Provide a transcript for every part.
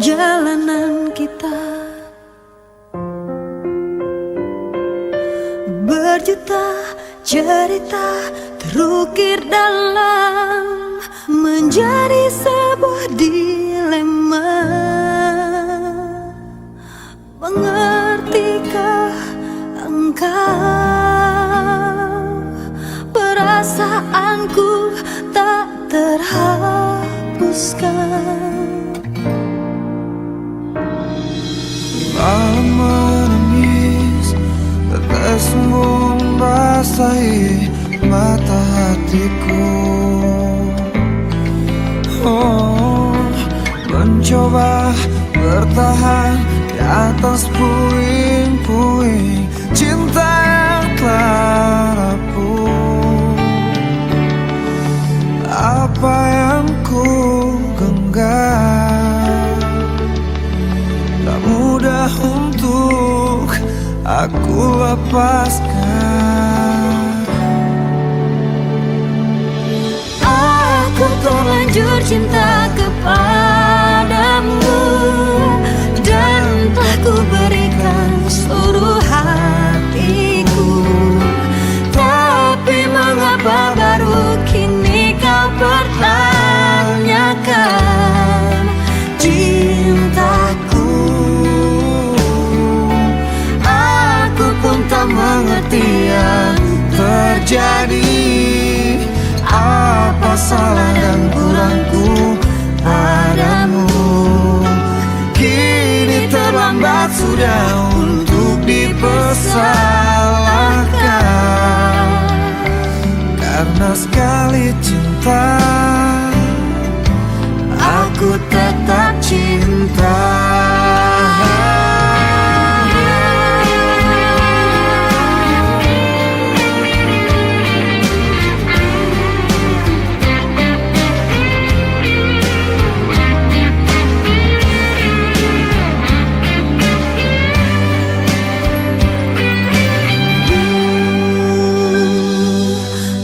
perjalanan kita. Berjuta cerita terukir dalam menjadi sebuah dilema. Mengertikah engkau perasaanku tak terhapuskan? Malam menangis, tetesmu membasahi mata hatiku. Oh, mencoba bertahan di atas puing-puing cinta yang telah rapuh. Apa yang ku genggam tak mudah untuk aku lepaskan. Aku terlanjur cinta kepadamu dan telah ku berikan seluruh hatiku. Tapi mengapa baru kini kau pertanyakan cintaku? Aku pun tak mengerti yang terjadi. Apa salah dan kurangku padamu? Kini terlambat sudah untuk dipersalahkan. Karena sekali cinta, aku tetap cinta.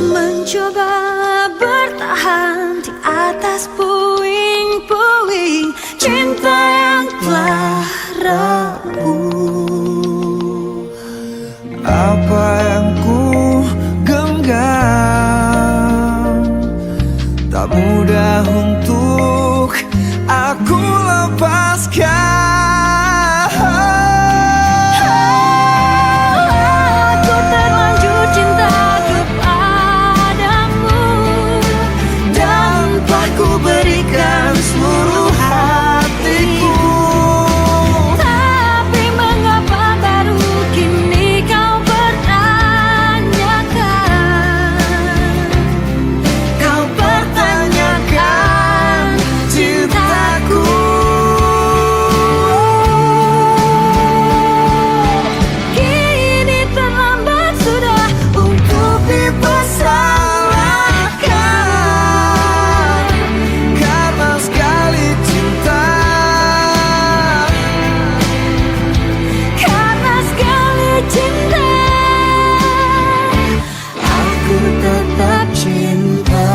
Mencoba bertahan di atas puing-puing cinta yang telah rapuh. Apa yang ku genggam tak mudah untuk aku lepaskan. Aku terlanjur cinta kepadamu dan telah ku berikan seluruh hatiku. Tapi mengapa baru kini kau pertanyakan? Kau pertanyakan cintaku. Kini terlambat sudah untuk dipersalahkan. Karena sekali cinta, Karena sekali cinta, aku tetap cinta.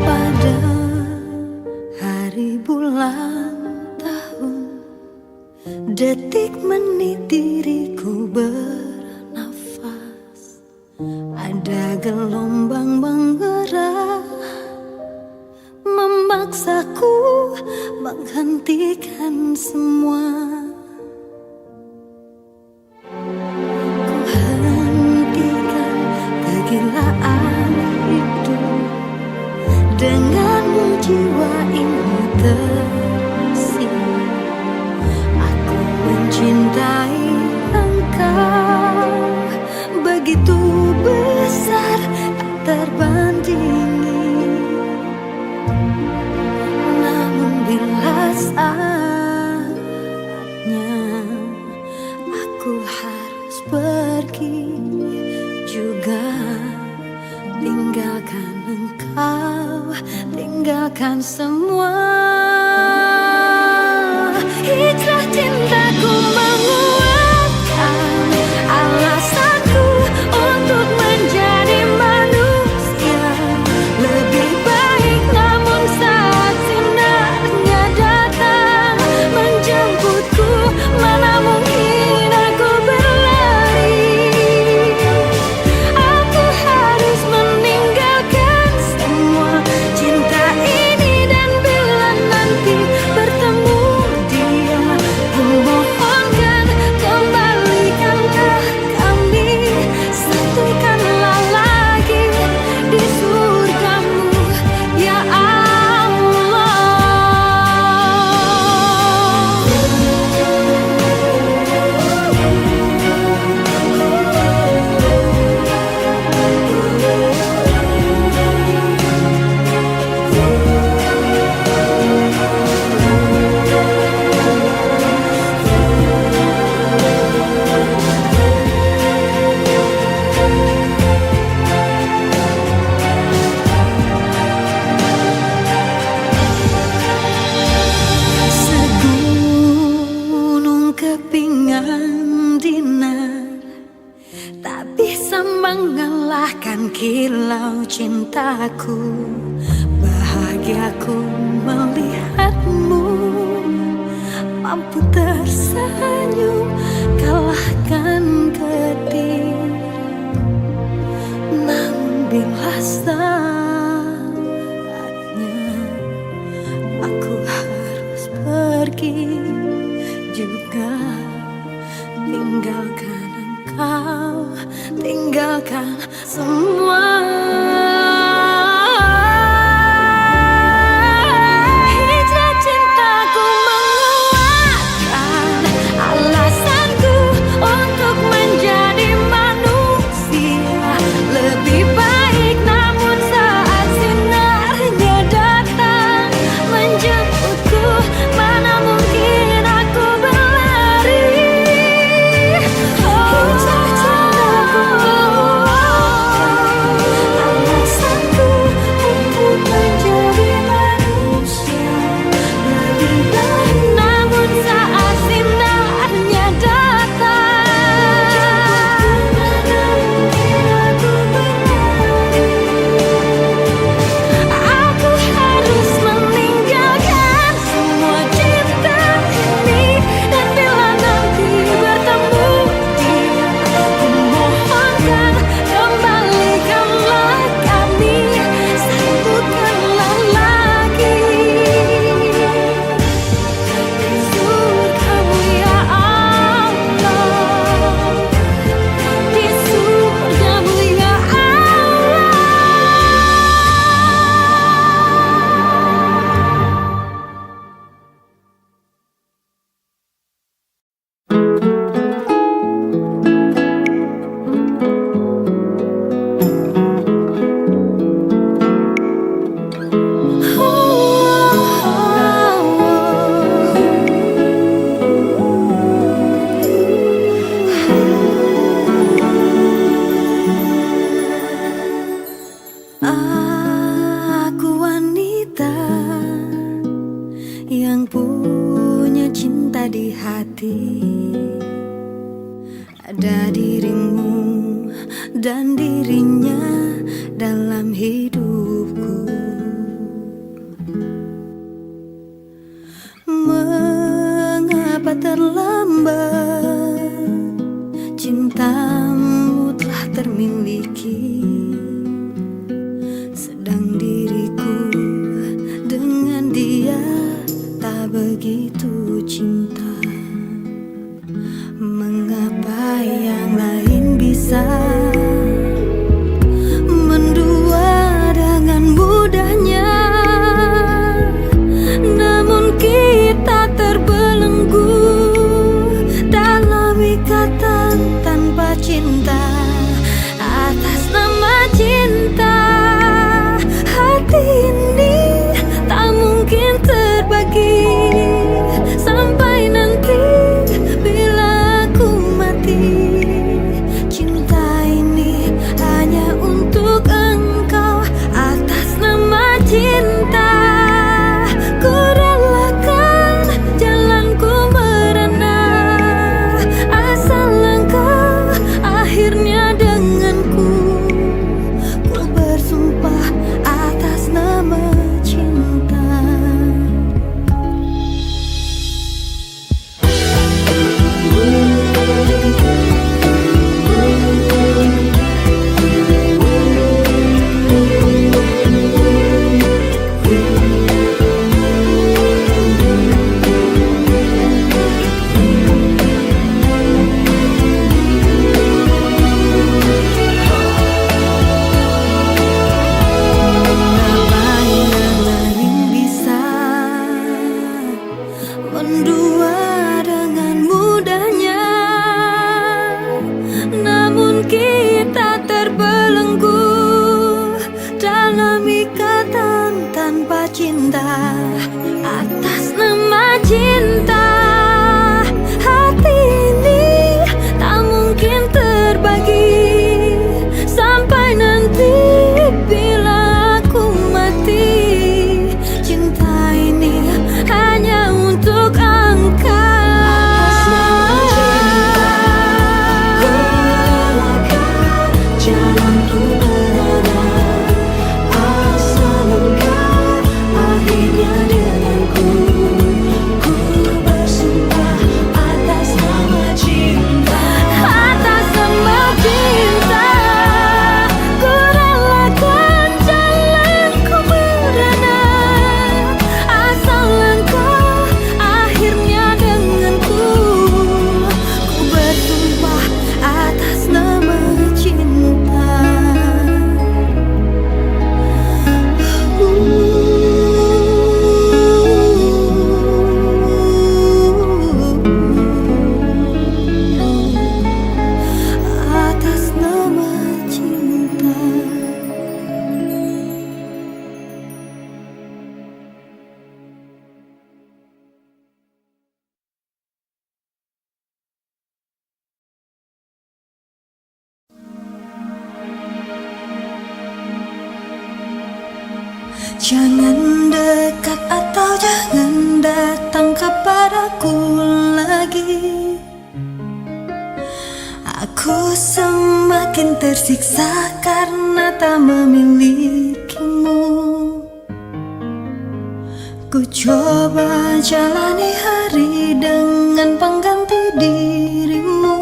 pada hari bulan tahun, detik menit diriku bernafas. Ada gelombang menggerak memaksaku menghentikan semua. Ku hentikan kegilaan hidup denganmu, jiwa ini tersirat. besar tak terbandingi. Namun bila saatnya aku harus pergi juga, tinggalkan engkau, tinggalkan semua. Hijrah cintaku menguatkan alasanku untuk menjadi manusia lebih baik. Namun saat sinarnya datang menjemputku, mana mungkin aku berlari. Aku harus meninggalkan semua cinta ini, dan bila nanti bertemu dia, ku mohonkan kembalikanlah kami, satukanlah lagi di surgamu ya Allah. Segunung kepingan dinar tak bisa mengalahkan kilau cintaku. Bahagiaku melihatmu mampu tersenyum kalahkan getir. Namun bila saatnya aku harus pergi juga, tinggalkan engkau, tinggalkan semua. Hijrah cintaku menguatkan alasanku untuk menjadi manusia lebih baik. Namun saat sinarnya datang menjemputku, mana mungkin aku berlari. Hijrah cintaku menguatkan alasanku untuk menjadi manusia lebih baik. Namun saat sinarnya datang, mana mungkin aku berlari. Aku harus meninggalkan semua cinta ini, dan bila nanti bertemu dia, ku mohonkan kembalikanlah kami, satukanlah lagi di surgamu ya Allah, di surgamu ya Allah. Aku wanita yang punya cinta di hati. Ada dirimu dan dirinya dalam hidupku. Mengapa terlambat cintamu telah termiliki, sedang diriku dengan dia tak begitu cinta. Mengapa yang lain bisa mendua dengan mudahnya, namun kita terbelenggu dalam ikatan tanpa cinta. Jangan dekat atau jangan datang kepadaku lagi. Aku semakin tersiksa karena tak memilikimu. Ku coba jalani hari dengan pengganti dirimu,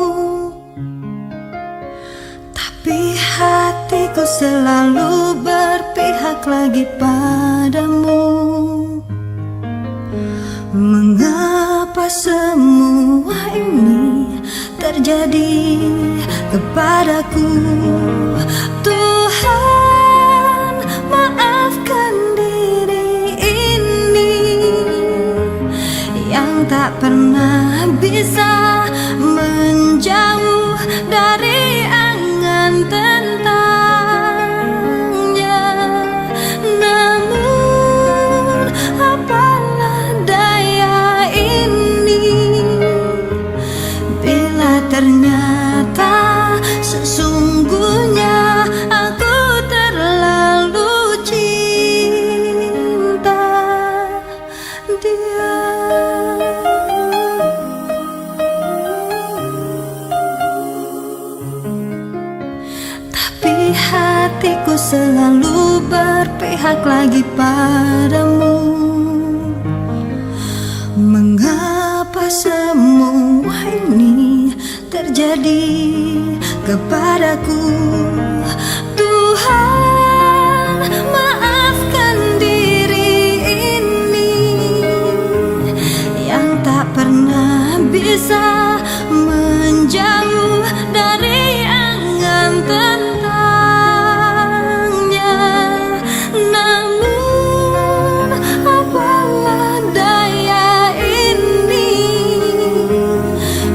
tapi hatiku selalu berpihak lagi padamu. Mengapa semua ini terjadi kepadaku? Tuhan, maafkan diri ini yang tak pernah bisa menjauh dari angan tentangnya. Namun apalah daya ini bila ternyata sesungguhnya aku terlalu cinta dia. Tapi hatiku selalu berpihak lagi padamu. Mengapa semua ini terjadi kepadaku? Tuhan, maafkan diri ini yang tak pernah bisa menjauh dari angan tentangnya. Namun apalah daya ini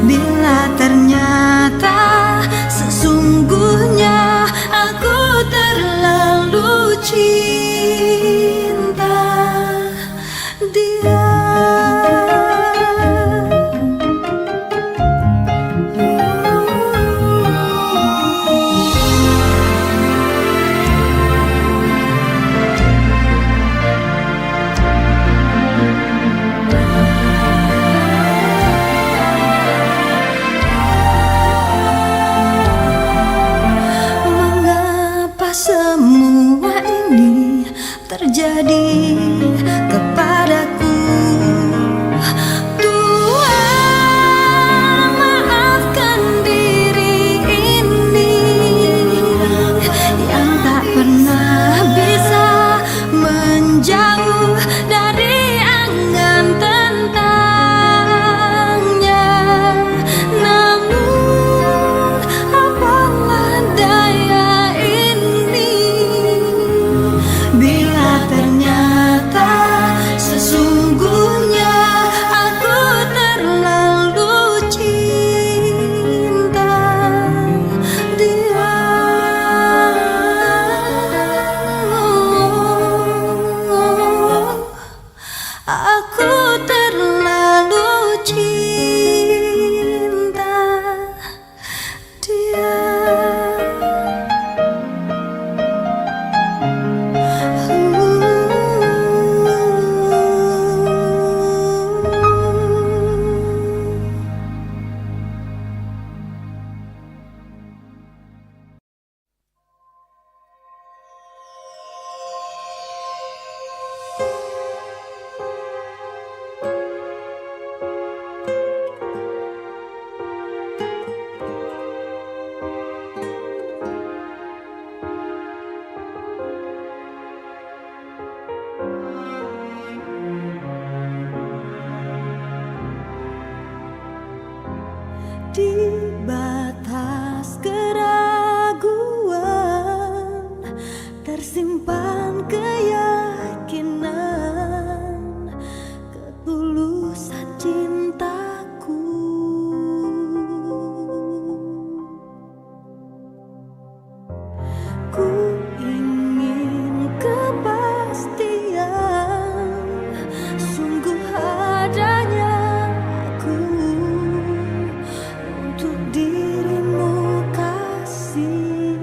bila ternyata sesungguhnya aku terlalu cinta dia. Mengapa semua ini terjadi kepadaku? Tuhan, maafkan diri ini yang tak pernah bisa menjauh dari angan tentangnya. Namun apalah daya ini bila ternyata sesungguhnya aku terlalu cinta dia. Aku terlalu cinta dia. Di batas keraguan tersimpan keyakinan ketulusan cintaku. Ku ingin kepastian, sungguh adanya aku untuk dirimu kasih.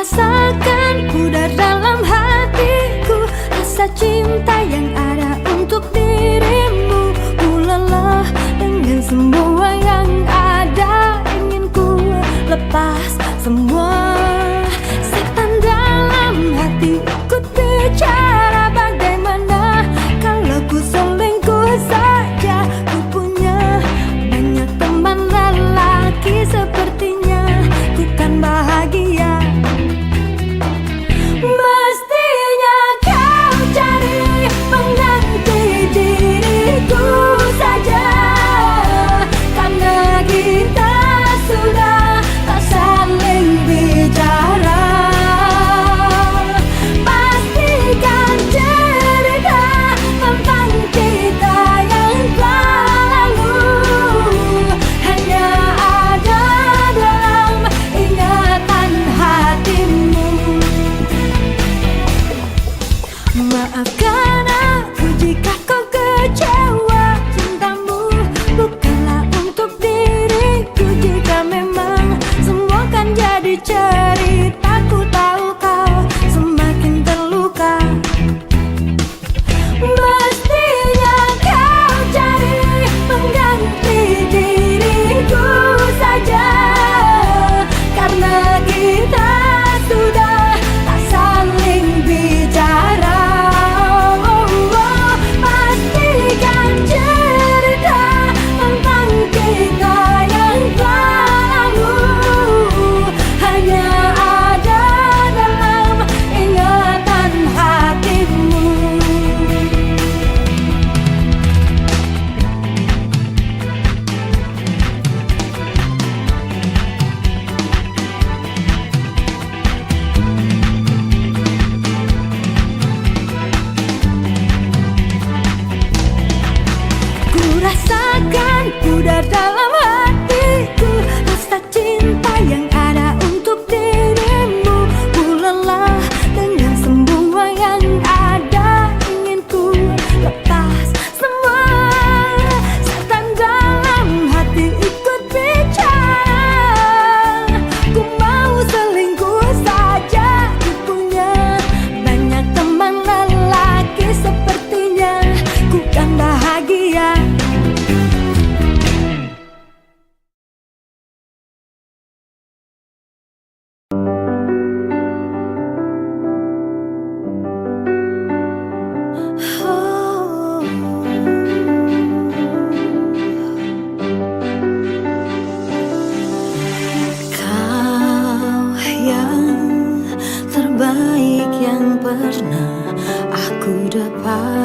rasakan pudar dalam hatiku, rasa cinta yang ada untuk dirimu. Ku lelah dengan semua yang ada, ingin ku lepas semua. Setan dalam hati ikut bicara, bagaimana kalau ku selingkuh saja? Ku punya banyak teman lelaki, sepertinya ku kan bahagia. Mestinya kau cari pengganti diriku saja, karena kita sudah tak saling bicara. Pastikan cerita tentang kita yang telah lalu hanya ada dalam ingatan hatimu. Maafkan aku jika kau kecewa, cintamu bukanlah untuk diriku. Jika memang semua kan jadi cerita, ku tahu kau semakin terluka. Mestinya kau cari pengganti diriku saja, karena kita sudah tak saling bicara. Pastikan cerita tentang kita yang telah lalu hanya ada dalam ingatan hatimu. Ku rasakan pudar dalam hatiku, rasa cinta yang ada untuk dirimu. Ku lelah dengan semua yang ada, ingin ku lepas semua. Setan dalam hati ikut bicara, ku mau selingkuh saja. Ku punya banyak teman lelaki, sepertinya ku kan bahagia. Kau yang terbaik yang pernah aku dapatkan,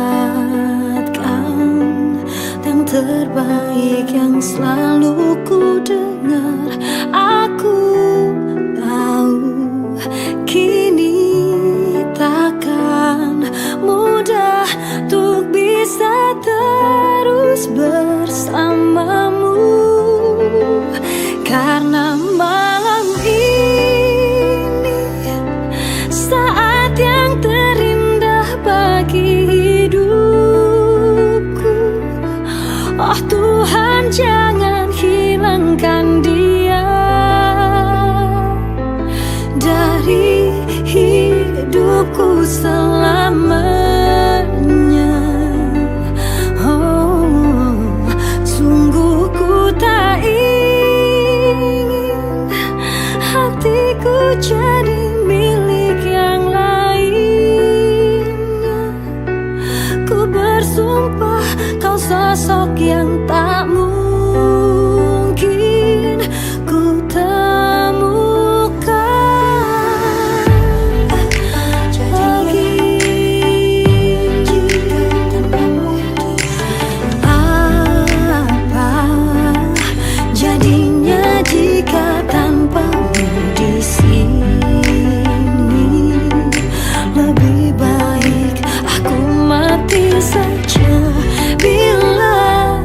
yang terbaik yang selalu ku dengar. Aku tahu kini takkan mudah untuk bisa terus bersamamu, karena malam ini saat yang terindah bagi hidupku. Oh Tuhan, jangan hilangkan dia dari hidupku selamanya. Oh, sungguh ku tak ingin hatiku jadi milik yang lainnya. Ku bersumpah kau sosok yang tak mungkin ku temukan lagi. Apa jadinya jika tanpamu di sini? Lebih baik aku mati saja bila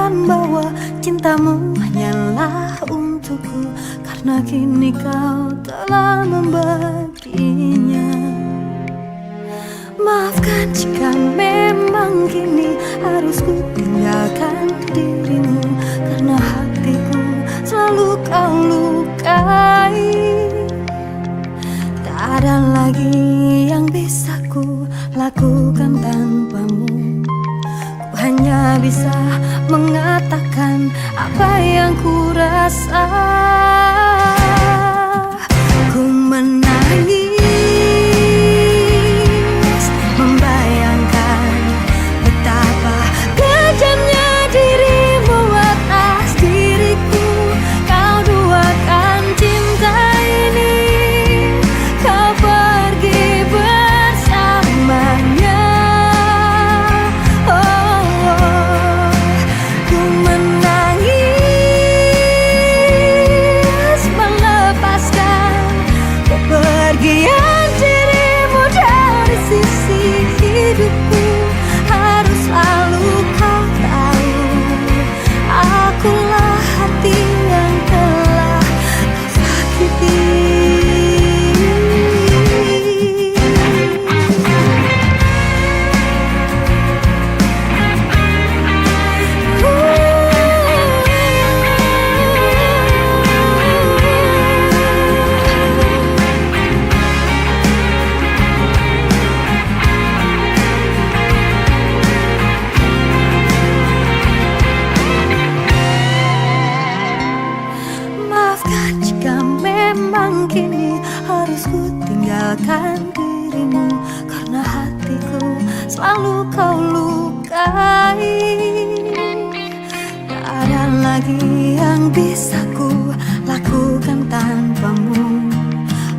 katakan bahwa cintamu hanyalah untukku, karena kini kau telah membaginya. Maafkan jika memang kini harus ku tinggalkan dirimu, karena hatiku selalu kau lukai. Tak ada lagi yang bisa ku lakukan tanpamu. Ku hanya bisa mengatakan apa yang ku rasa. Ku menangis membayangkan betapa kejamnya dirimu atas diriku. Kau duakan cinta ini, kau pergi bersamanya. Ku menangis melepaskan kepergian dirimu dari sisi hidupku. Harus selalu kau tahu, akulah hati yang telah kau sakiti. Maafkan jika memang kini harus ku tinggalkan dirimu, karena hatiku selalu kau lukai. Tak ada lagi yang bisa ku lakukan tanpamu.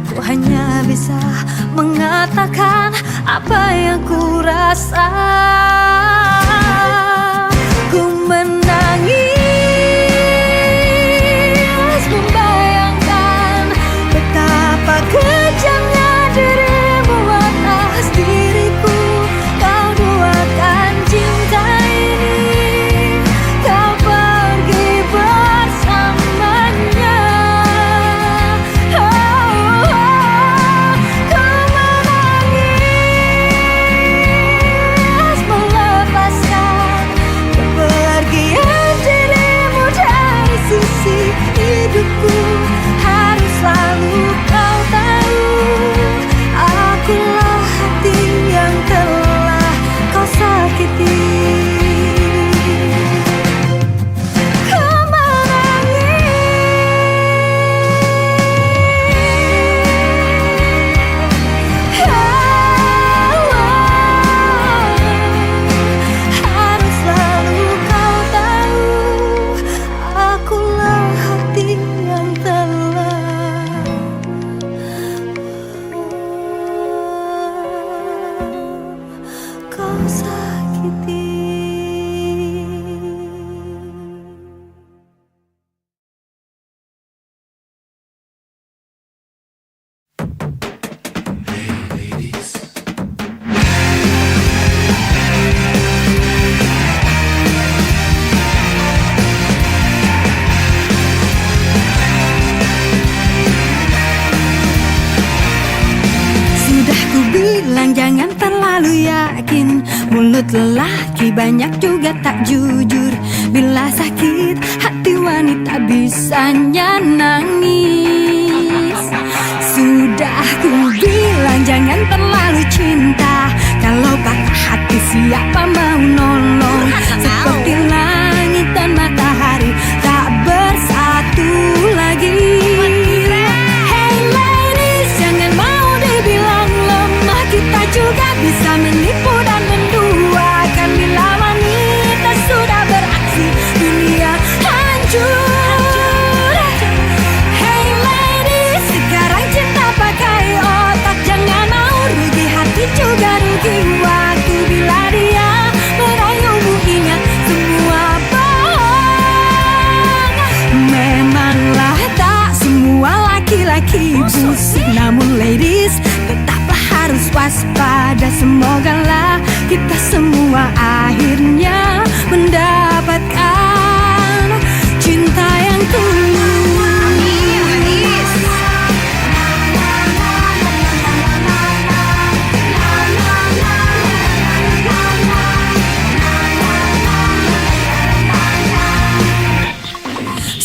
Ku hanya bisa mengatakan apa yang ku rasa. Ku menangis membayangkan betapa kejamnya dirimu atas diriku. Kau duakan cinta ini, kau pergi bersamanya. Ku menangis melepaskan kepergian dirimu dari sisi hidupku. Harus selalu kau tahu, akulah hati yang telah kau sakiti. Ku harus selalu kau tahu, akulah hati yang telah kau sakiti. Sudah ku bilang jangan terlalu yakin, mulut lelaki banyak juga tak jujur. Bila sakit hati wanita bisanya nangis. Sudah ku bilang jangan terlalu cinta, kalau patah hati siapa mau nolong. Seperti langit dan matahari tak bersatu lagi. Hey ladies, jangan mau dibilang lemah, kita juga bisa menipu dan menduakan. Bila wanita sudah beraksi, dunia hancur. Hey ladies, sekarang cinta pakai otak, jangan mau rugi hati juga rugi waktu. Bila dia merayumu ingat semua bohong. Memanglah tak semua laki-laki busuk, namun ladies tetaplah harus waspada. Semogalah kita semua akhirnya mendapatkan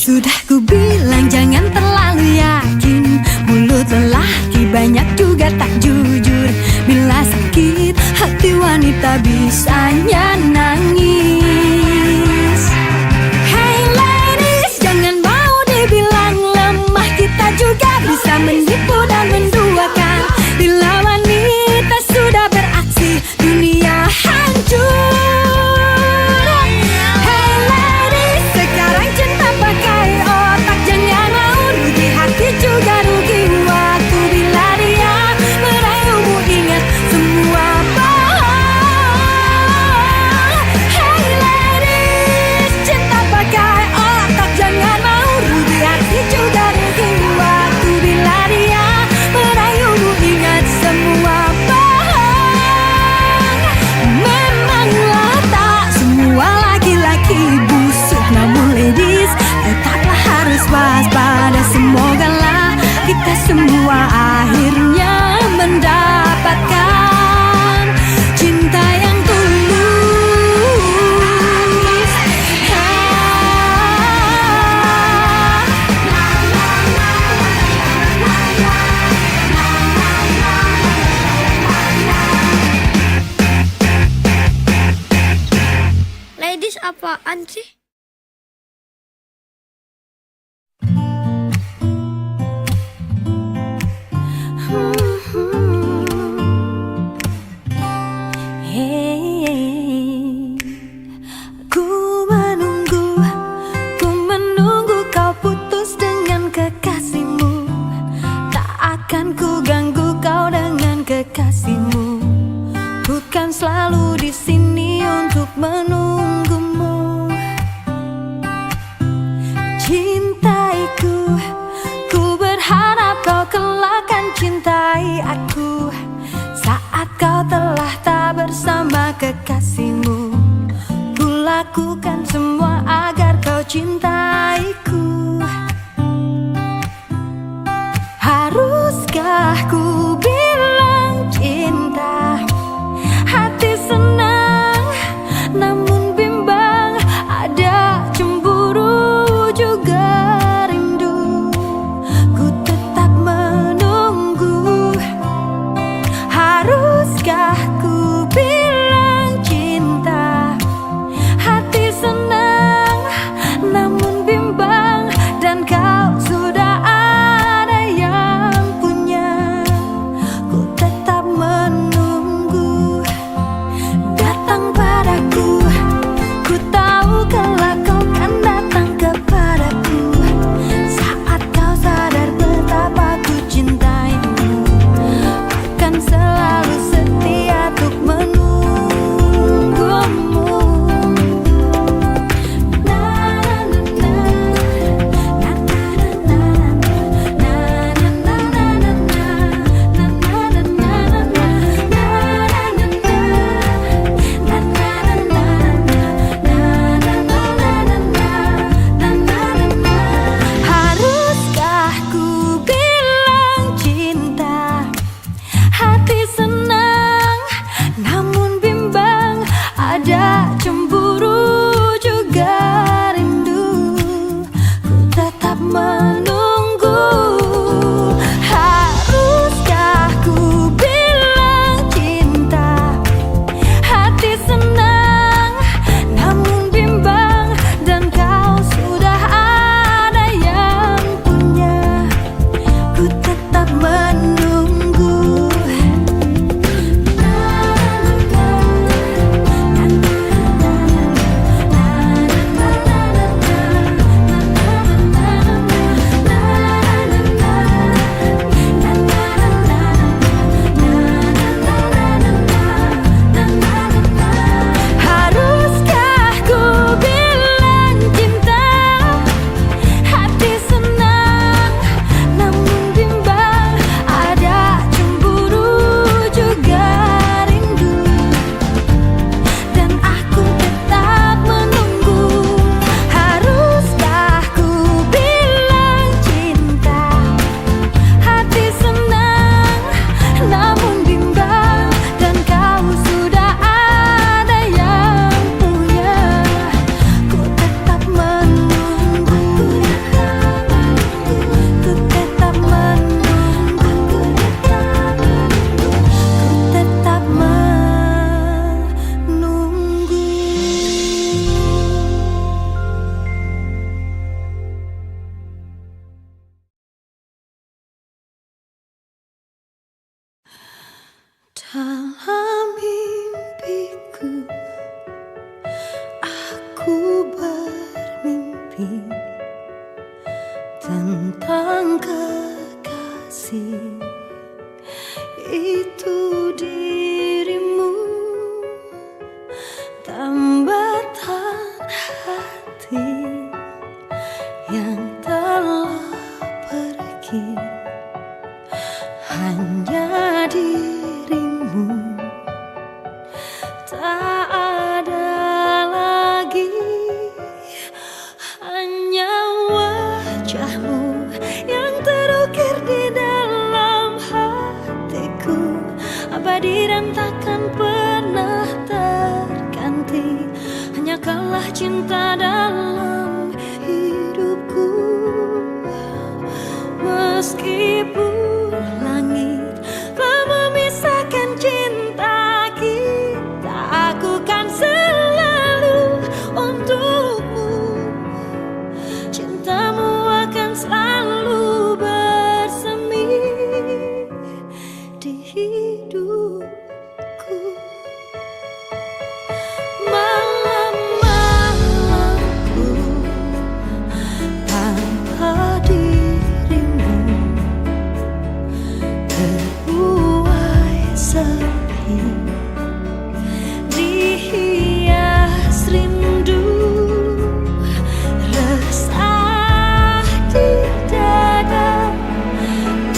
Sudah ku bilang jangan terlalu yakin, mulut lelaki banyak juga tak jujur. Bila sakit hati wanita bisanya nangis. Hey ladies, jangan mau dibilang lemah, kita juga bisa menipu dan menduakan. Bila wanita sudah beraksi, dunia hancur. Juga rugi waktu bila dia merayumu, ingat semua bohong. Hey ladies, cinta pakai otak, jangan mau rugi hati, juga rugi waktu bila dia merayumu, ingat semua bohong. Memanglah tak semua laki-laki busuk, namun ladies tetaplah harus waspada. Semogalah kita semua akhirnya mendapatkan cinta yang tulus. Ladies apaan sih? Ku menunggu kau putus dengan kekasihmu. Tak akan ku ganggu kau dengan kekasihmu. Bukan selalu di sini untuk menunggumu. Cintaiku, ku berharap kau kelak akan cintai aku. Saat kau telah tak bersama kekasihmu, ku lakukan semua agar kau cintaiku. Haruskah ku bilang cinta? Hati senang namun bimbang, ada cemburu juga rindu. Ku tetap menunggu. Haruskah ku bilang cinta? Hati senang namun bimbang, dan kau sudah ada yang punya. Ku tetap menunggu. Datang padaku, ku tahu kelak kau kan datang kepadaku. Saat kau sadar betapa ku cintaimu, akan selalu setia untuk menunggumu. Haruskah ku bilang cinta? Hati senang namun bimbang, ada cemburu juga rindu. Ku tetap menunggu. Haruskah ku bilang cinta? Hati senang namun bimbang, dan kau sudah ada yang punya. Ku tetap menunggu. Dalam mimpiku aku bermimpi tentang kekasih, itu dirimu, tambatan hati yang telah pergi. Hanya dirimu, tak ada lagi. Hanya wajahmu yang terukir di dalam hatiku, abadi dan takkan pernah terganti. Hanya kaulah cinta dalam hidupku. Meskipun langit telah memisahkan cinta kita, aku kan selalu untukmu. Cintamu akan selalu bersemi di hidupku. Malam-malamku tanpa dirimu terbuai sepi, dihias rindu, resah di dada,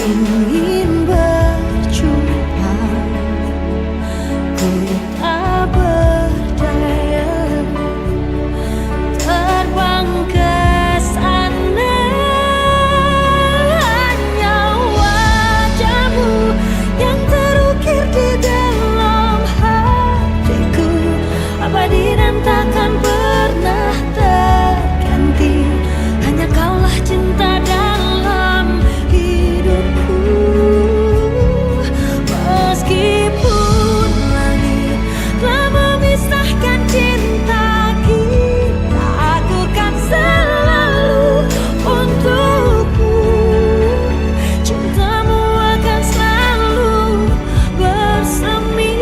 ingin berjumpa, ku tak berdaya terbang ke sana. Hanya wajahmu yang terukir di dalam hatiku, abadi dan takkan pernah terganti. Hanya kaulah cinta dalam hidupku. Meskipun langit telah memisahkan cinta kita, aku kan selalu untukmu. Cintamu akan selalu bersemi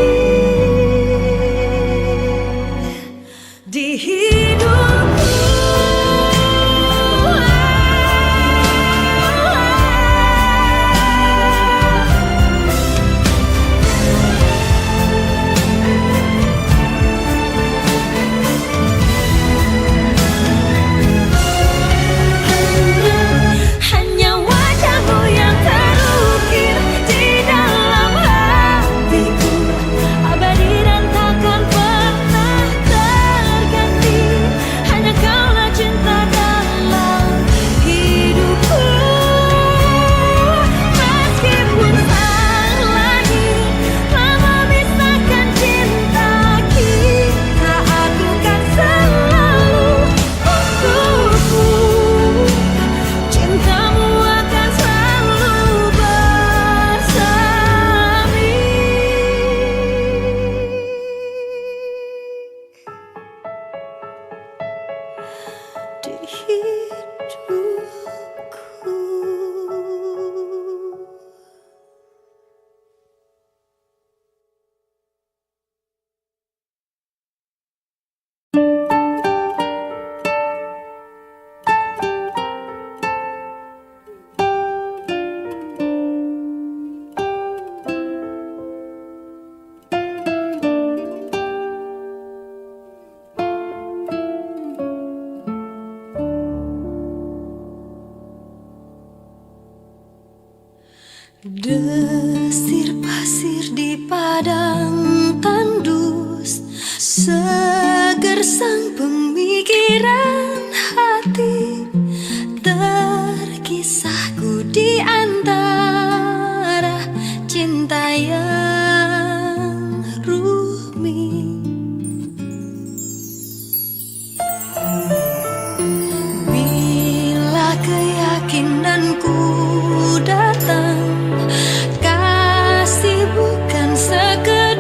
di hidupku. Hanya wajahmu yang terukir di dalam hatiku, abadi dan takkan pernah terganti. Hanya kaulah cinta dalam hidupku. Meskipun sang langit telah memisahkan cinta kita, aku kan selalu untukmu. Cintamu akan selalu bersemi di hidupku. Desir pasir di padang tandus, segersang pemikiran hati, terkisahku di antara cinta yang rumit. Bila keyakinanku datang, kasih bukan sekedar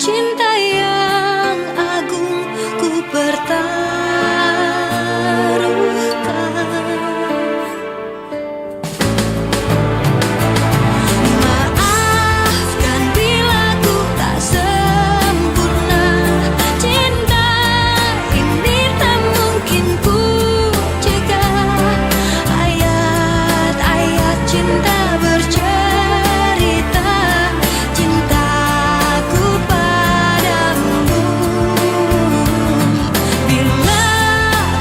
cinta yang agung ku pertaruhkan. Maafkan bila ku tak sempurna, cinta ini tak mungkin ku cegah. Ayat-ayat cinta bercerita cintaku padamu. Bila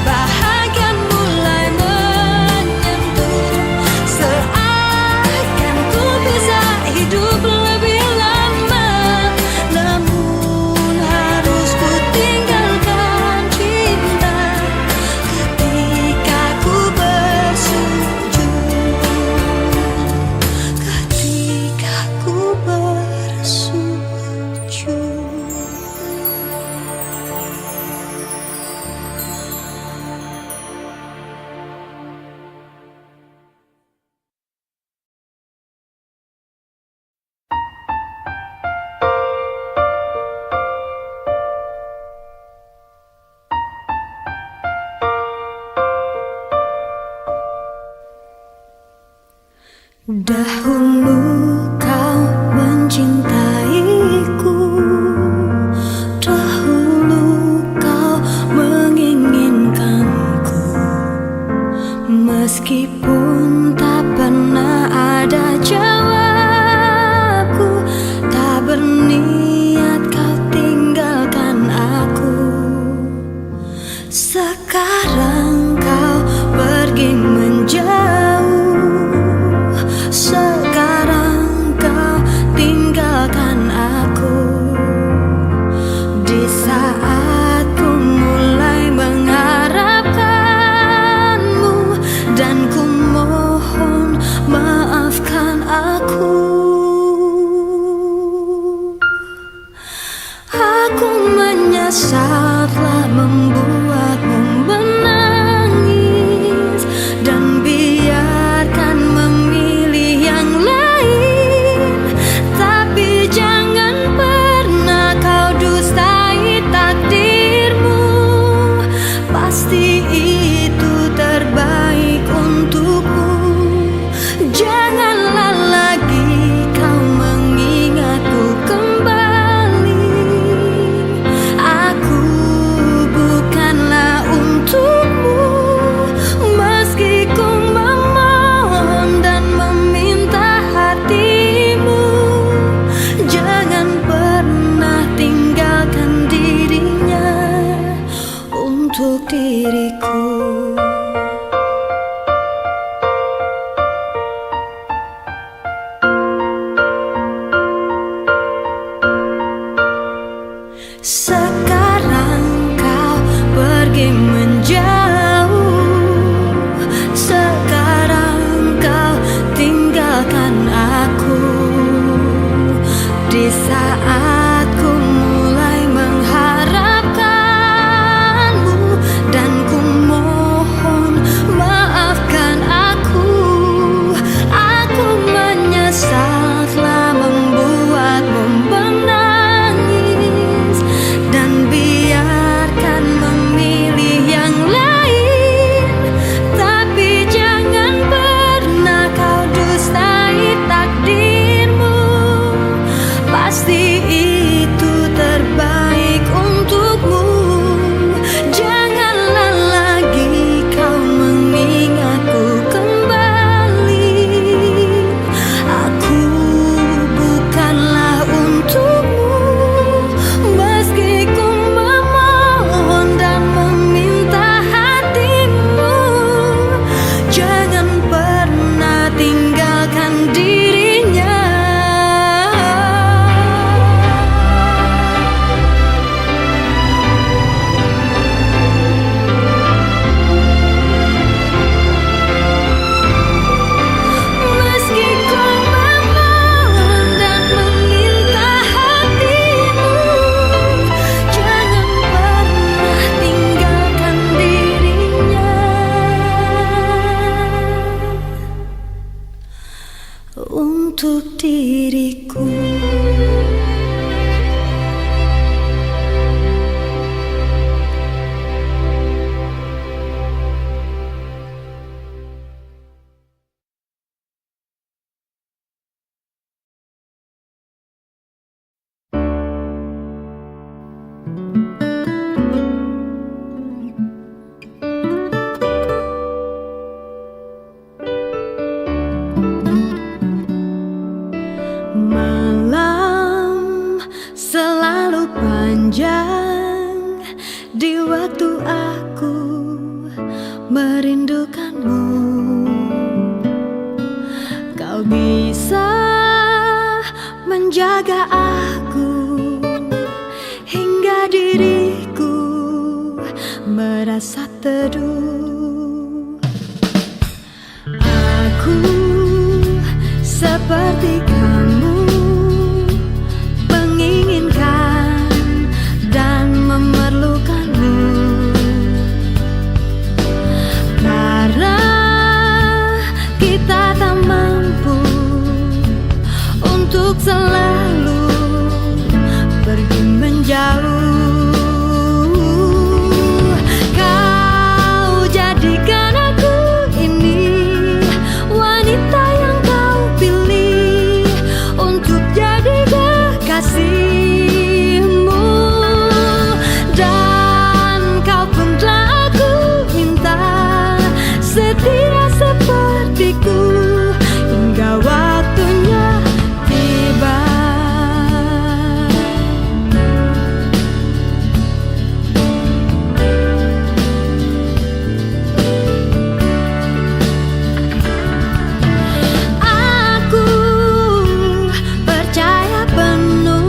bahagia mulai menyentuh, seakan ku bisa hidup lebih lama. Namun harus ku tinggalkan cinta ketika ku bersujud. Ketika ku bersujud. Dahulu kau mencintaiku, dahulu kau menginginkanku, meskipun tak pernah ada jawabku, tak berniat kau tinggalkan aku. Sekarang kau pergi menjauh, sekarang kau tinggalkan aku. Di saat ku mulai mengharapkanmu, dan ku mohon maafkan aku. Aku menyesal telah membuatmu menangis, dan biarkan memilih yang lain. Tapi jangan pernah kau dustai takdirmu, pasti itu terbaik untukmu. Janganlah lagi kau mengingatku kembali. Aku bukanlah untukmu, meski ku memohon dan meminta hatimu. Jangan pernah tinggalkan dirinya untuk diriku. Sekarang kau pergi menjauh, sekarang kau tinggalkan aku. Di saat ku mulai mengharapkanmu, dan ku mohon maafkan aku. Aku menyesal telah membuatmu menangis, dan biarkan memilih yang lain. Tapi jangan pernah kau dustai takdirmu, pasti selalu panjang di waktu aku merindukanmu. Kau bisa menjaga aku hingga diriku merasa teduh. Aku seperti kamu, menginginkan dan memerlukanmu, karena kita tak mampu untuk selalu pergi menjauh. Kau jadikan aku ini wanita yang kau pilih untuk jadi kekasihmu, dan kau pun telah aku minta setia sepertiku hingga waktunya tiba. Aku percaya penuh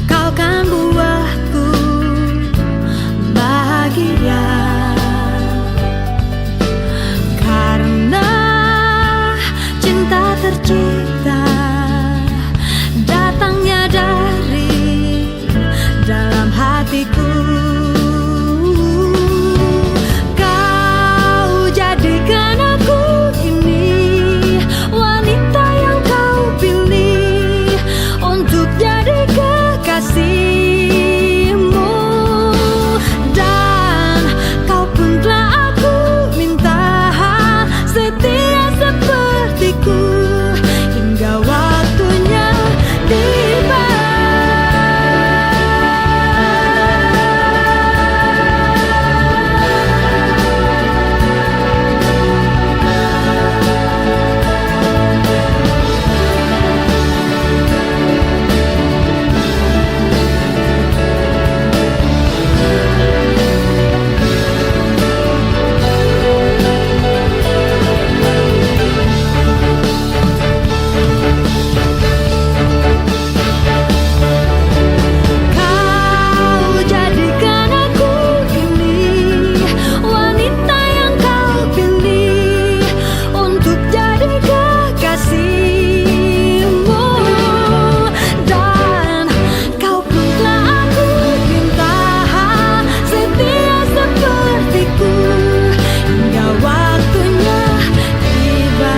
kau kan buatku bahagia, karena cinta tercipta datangnya dari dalam hatiku. Kau jadikan aku ini wanita yang kau pilih untuk jadi kekasihmu, dan kau pun telah aku minta setia sepertiku hingga waktunya tiba. Kau jadikan aku ini wanita yang kau pilih untuk jadi kekasihmu, dan kau pun telah aku minta setia sepertiku hingga waktunya tiba.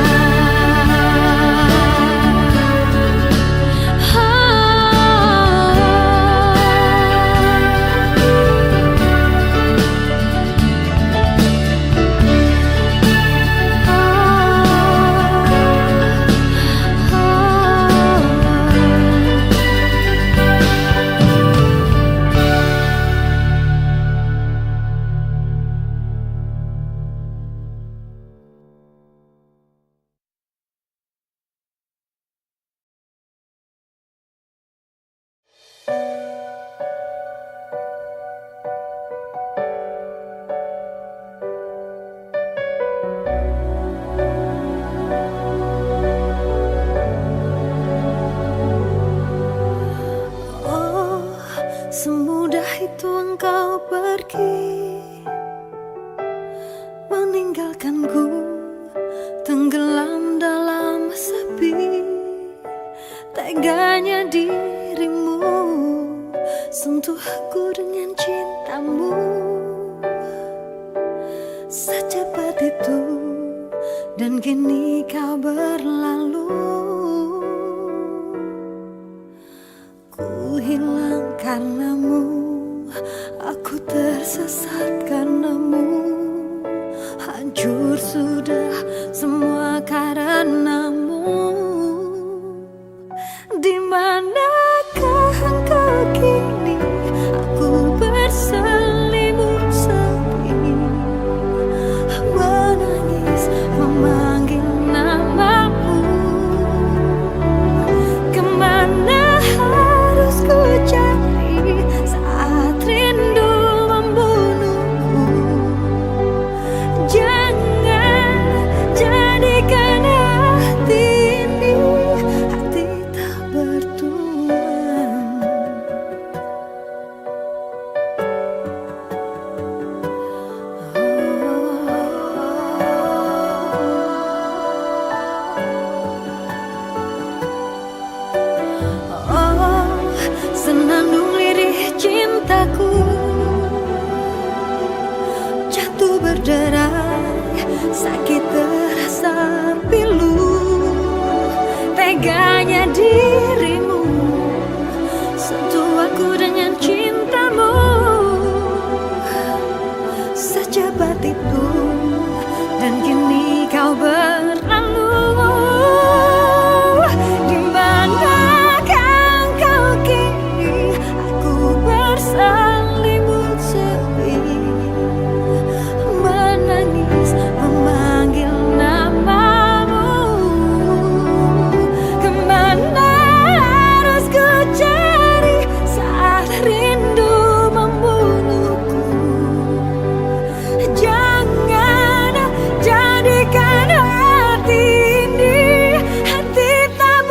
Oh, semudah itu engkau pergi, meninggalkanku tenggelam dalam sepi. Teganya dirimu sentuh aku dengan cintamu, secepat itu dan kini kau berlalu. Ku hilang karenamu, aku tersesat karenamu, hancur sudah semua karenamu. Di manakah engkau kini? Aku berselimut sepi, menangis memanggil namamu. Kemana harus senandung lirih cintaku jatuh berderai, sakit terasa pilu. Teganya dirimu sentuh aku dengan cintamu, secepat itu dan kini kau berlalu. Di manakah kau kini? Aku berselimut sepi, menangis memanggil namamu. Kemana harus ku cari saat rindu membunuhku? Jangan jadikan hati ini hati tak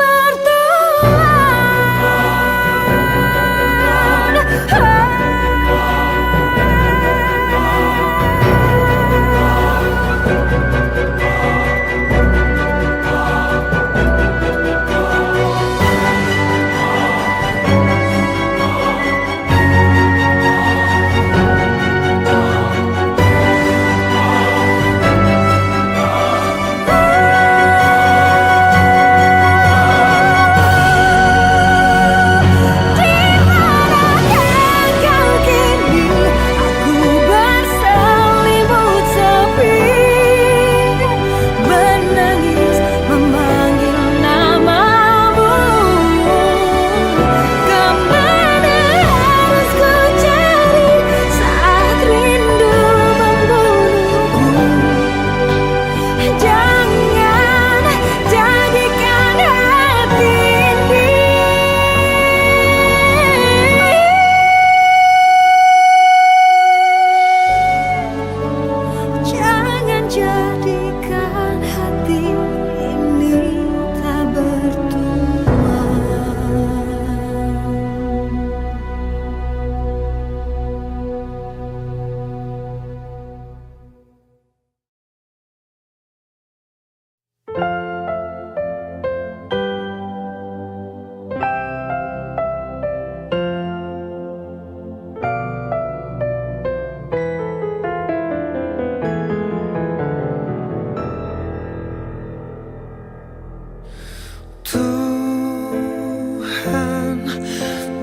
Tuhan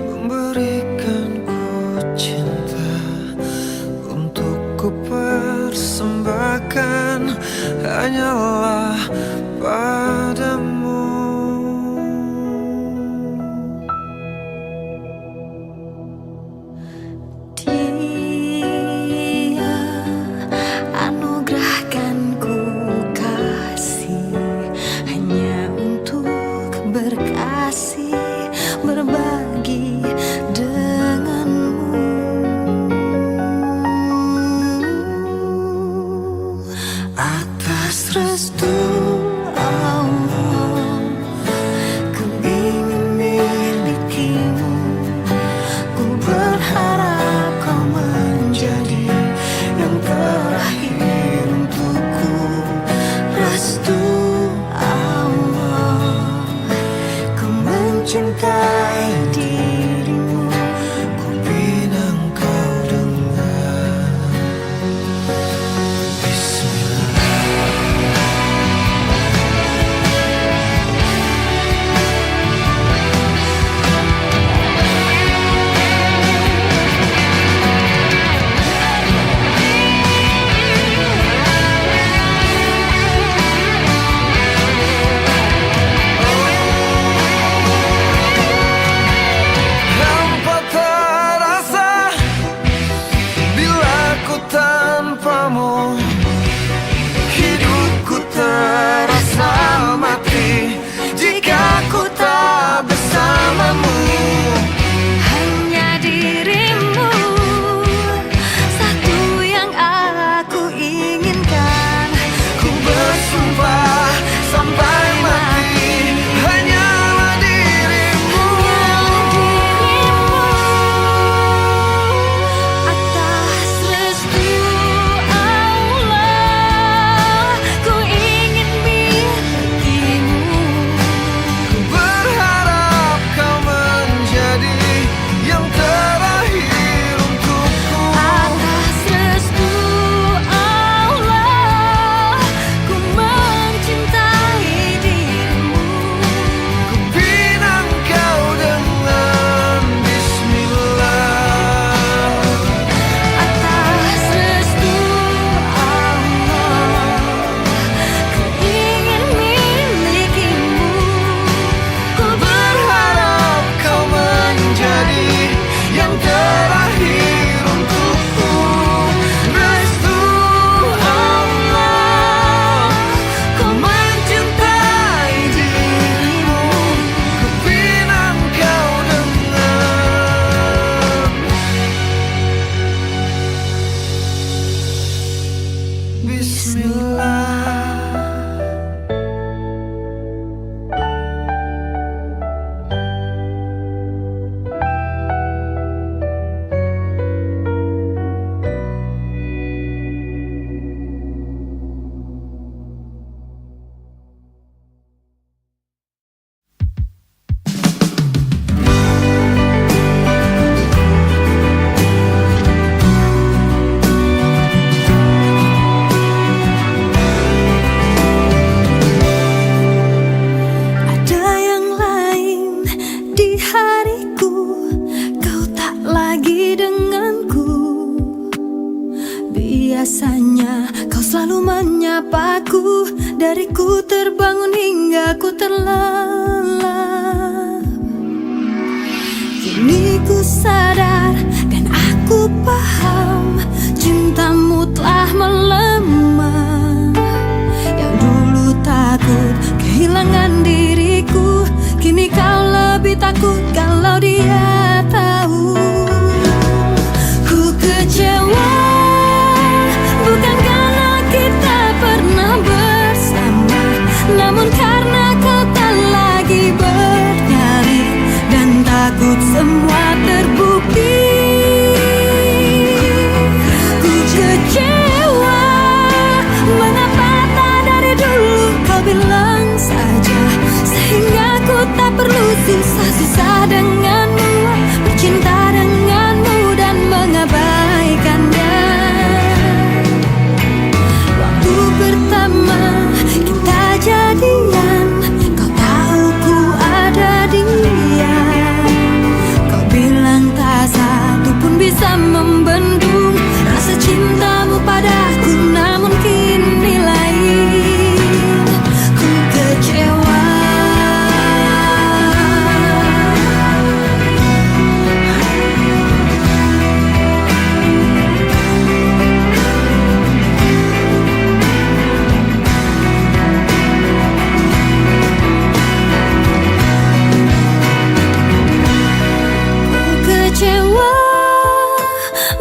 memberikanku cinta untuk ku persembahkan hanyalah padamu. Dia anugerahkan ku kasih hanya untuk berkasih, berbagi denganmu. Atas restu Allah, ku ingin milikimu. Ku berharap kau menjadi yang terakhir untukku. Restu Allah, ku mencintai dirimu. Ku pinang kau dengan Bismillah. mengapa dariku terbangun hingga ku terlelap. Kini ku sadar dan aku paham, cintamu telah melemah. Yang dulu takut kehilangan diriku, kini kau lebih takut kalau dia tahu. Ku kecewa, bukan karena kita pernah bersama, namun karena kau tak lagi bernyanyi, dan takut semua terbukti. Ku kecewa, mengapa tak dari dulu kau bilang saja, sehingga ku tak perlu susah-susah denganmu, bercinta denganmu dan mengabaikannya. Waktu pertama kita jadian, kau tahu ku ada dia. Kau bilang tak satu pun bisa membendung rasa cintamu padaku, namun kini lain. Ku kecewa. Kecewa,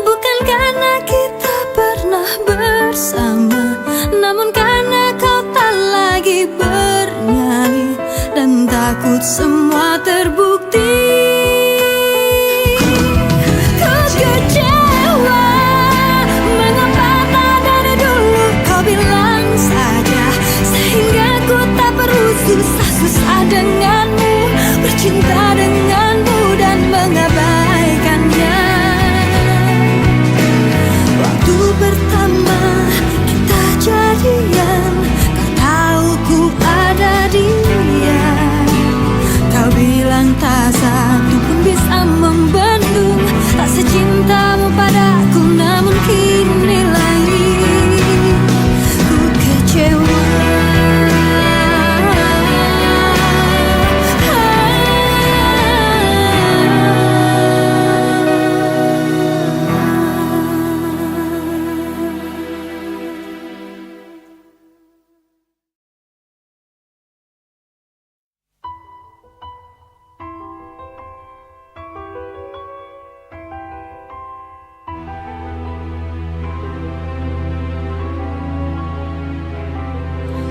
bukan karena kita pernah bersama, namun karena kau tak lagi bernyanyi, dan takut semua terbukti. Ku kecewa, mengapa tak dari dulu kau bilang saja, sehingga ku tak perlu susah-susah denganmu, bercinta denganmu dan mengabaikannya. Waktu pertama kita jadian, kau tahu ku ada dia. Kau bilang tak satu pun bisa membendung rasa cintamu padaku, namun kini lain. Ku kecewa.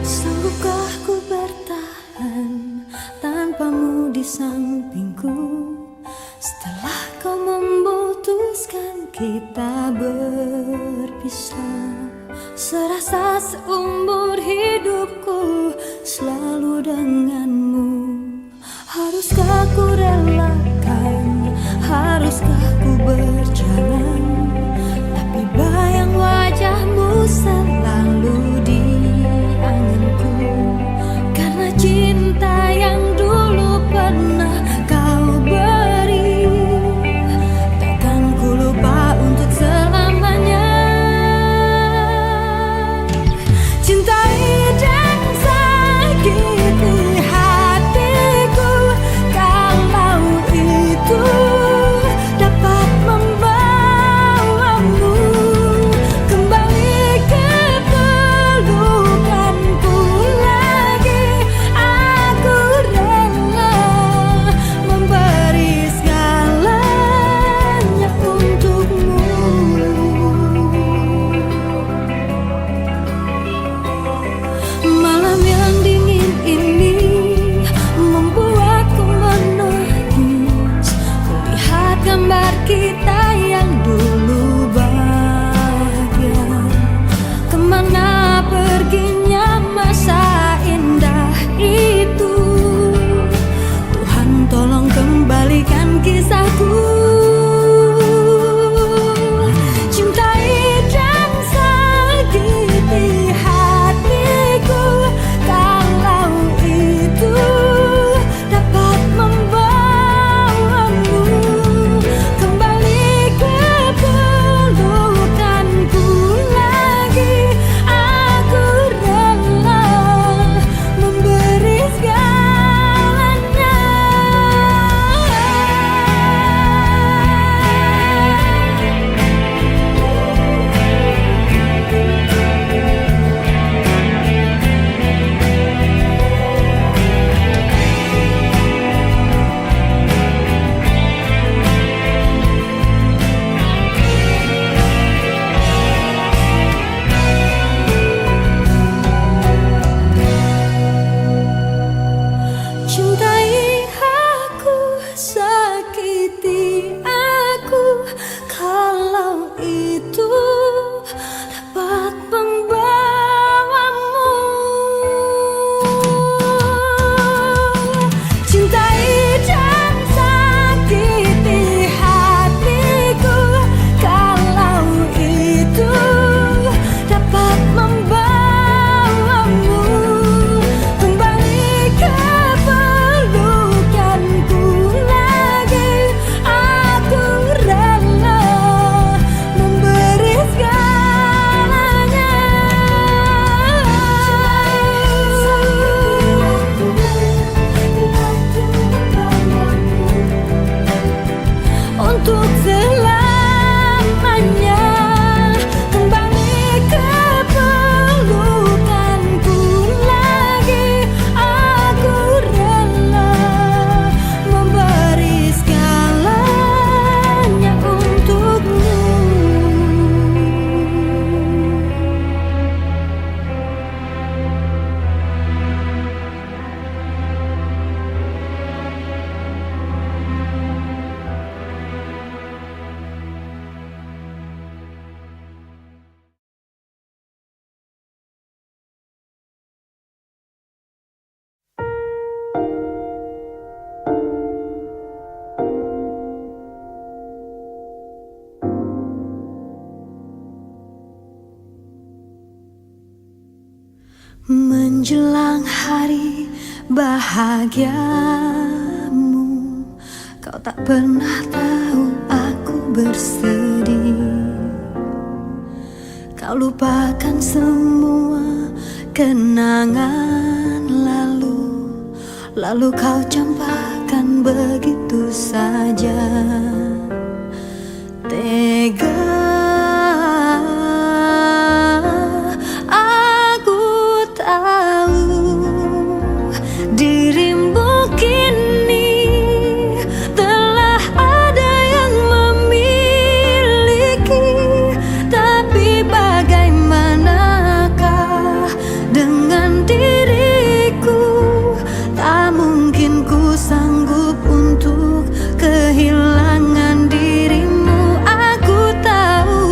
Sanggupkah ku bertahan tanpamu di sampingku, setelah kau memutuskan kita berpisah? Serasa seumur hidupku selalu denganmu. Haruskah ku relakan, haruskah ku berjalan, tapi bayang wajahmu selalu di anganku. Karena cinta yang dulu pernah kau menjelang hari bahagiamu, kau tak pernah tahu aku bersedih. Kau lupakan semua kenangan lalu, lalu kau campakkan begitu saja. Tega aku tahu dirimu kini telah ada yang memiliki, tapi bagaimanakah dengan diriku? Tak mungkin ku sanggup untuk kehilangan dirimu. Aku tahu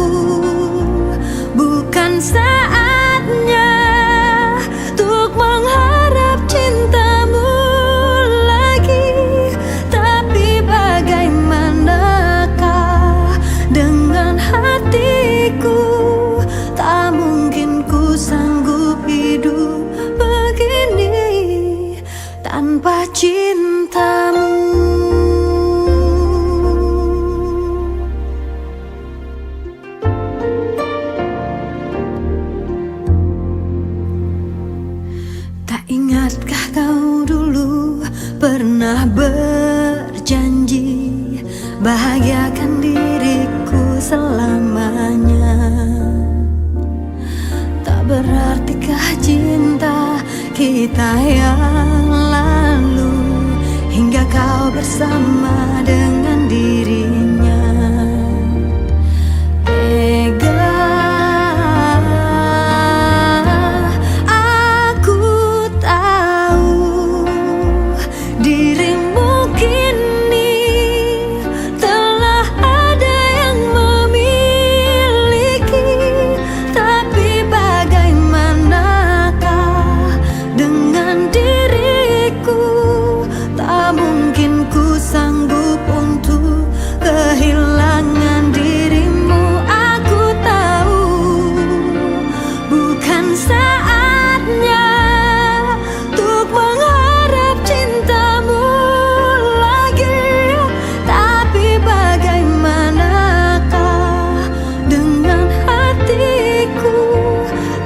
bukan saatnya untuk mengharap cintamu lagi, tapi bagaimanakah dengan hatiku? Tak mungkin ku sanggup hidup begini tanpa cintamu. Tak ingatkah kau dulu pernah berjanji bahagiakan diriku selamanya? Tak berartikah cinta kita yang lalu hingga kau bersama dengan dirinya? Tega aku tahu dirimu kini telah ada yang memiliki, tapi bagaimanakah dengan diriku? Tak mungkin ku sanggup untuk kehilangan dirimu. Aku tahu bukan saatnya untuk mengharap cintamu lagi, tapi bagaimanakah dengan hatiku?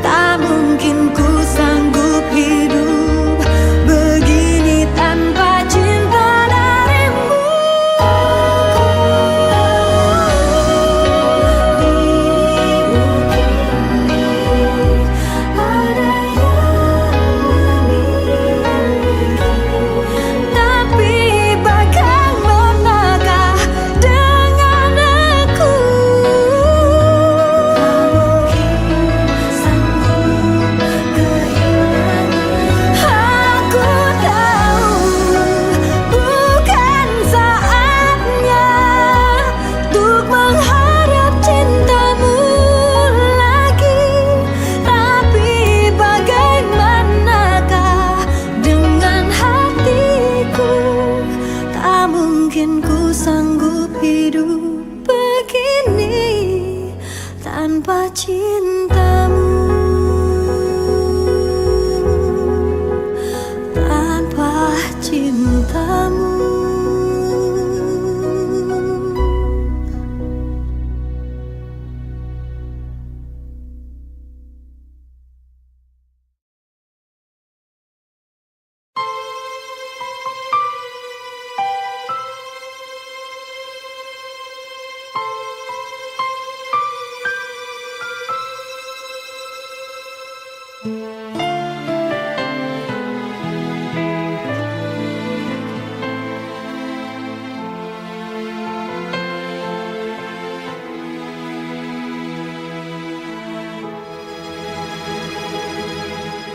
Tak mungkin ku sanggup hidup begini tanpa cinta darimu. Ada yang memiliki, tapi bagaimanakah dengan aku? Tak mungkin sanggup kehilangan. Aku tahu bukan saatnya untuk mengharap cintamu lagi, tapi bagaimanakah dengan hatiku? Tak mungkin ku sanggup hidup begini tanpa cintamu, tanpa cintamu.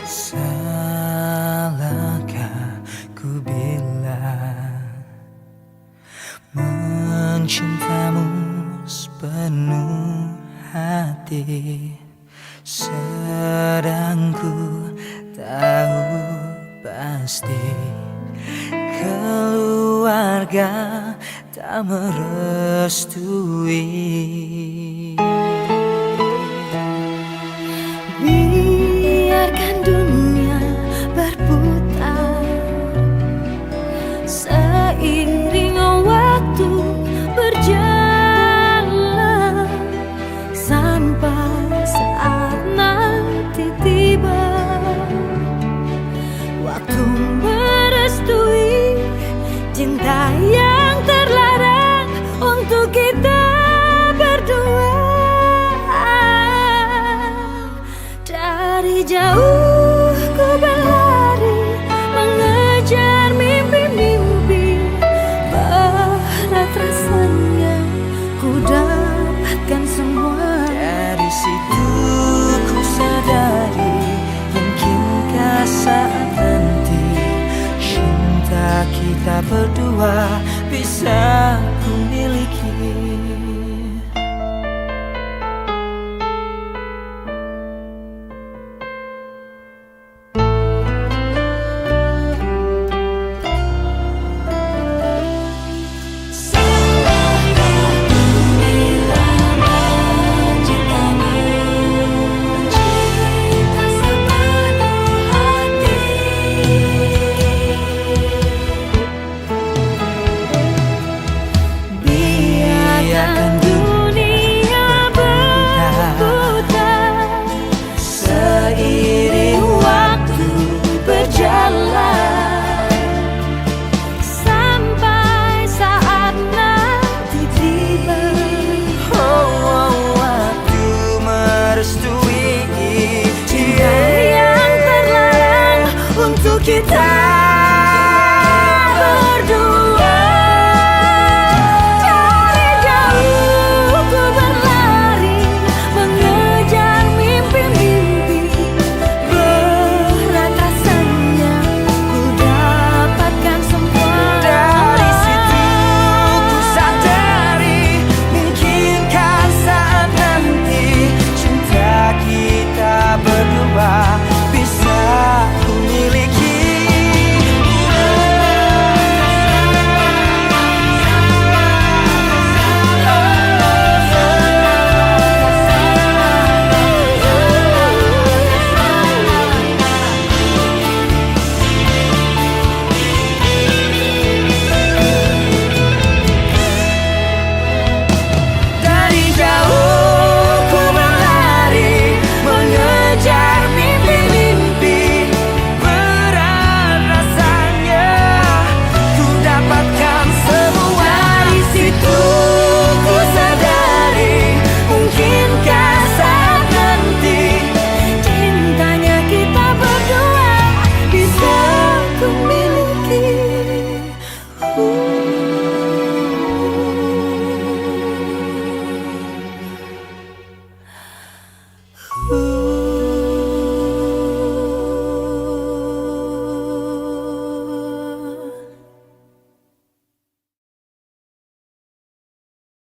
Salahkah ku bila mencintamu sepenuh hati, sedang ku tahu pasti keluarga tak merestui. Biarkan dunia bisa ku miliki.